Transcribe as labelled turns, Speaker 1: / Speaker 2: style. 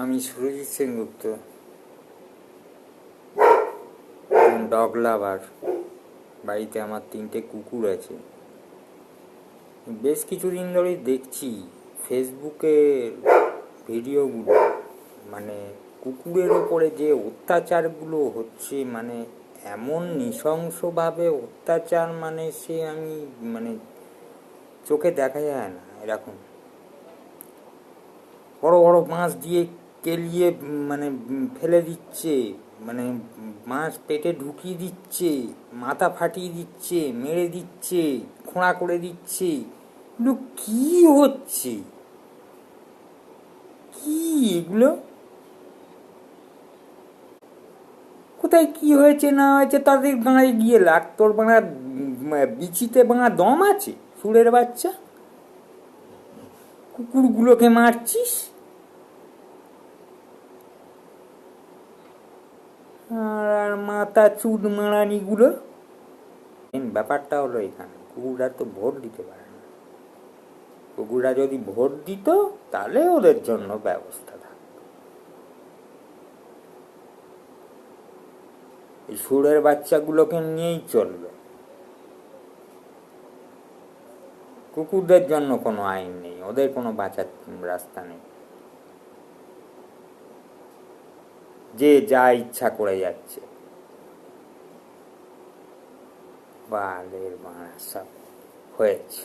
Speaker 1: আমি সুরজিৎ সেনগুপ্ত, ডগ লাভার। বাড়িতে আমার 3টে কুকুর আছে। বেশ কিছুদিন ধরেই দেখছি ফেসবুকের ভিডিওগুলো, মানে কুকুরের ওপরে যে অত্যাচারগুলো হচ্ছে, মানে এমন নৃশংসভাবে অত্যাচার, মানে সে আমি মানে চোখে দেখা যায় না। এরকম বড় বড় বাঁশ দিয়ে কেলিয়ে মানে ফেলে দিচ্ছে, মানে মাছ পেটে ঢুকিয়ে দিচ্ছে, মাথা ফাটিয়ে দিচ্ছে, মেরে দিচ্ছে, খোঁড়া করে দিচ্ছে। এগুলো কি হচ্ছে? কি এগুলো? কোথায় কি হয়েছে না হয়েছে তাদের গাঁয়ে গিয়ে লাগ। তোর বাঙা বিচিতে বাঙা দম আছে? সুরের বাচ্চা, কুকুরগুলোকে মারছিস। আর মাথা চুদ মারানিগুলো। ব্যাপারটা হলো এখানে কুকুররা তো ভোট দিতে পারে না। কুকুররা যদি ভোট দিত তাহলে ওদের জন্য ব্যবস্থা থাকতো। এই সুরের বাচ্চাগুলোকে নিয়েই চলবে। কুকুরদের জন্য কোনো আইন নেই, ওদের কোনো বাঁচার রাস্তা নেই। যে যা ইচ্ছা করে যাচ্ছে। বালের বাঁড়া সব হয়েছে।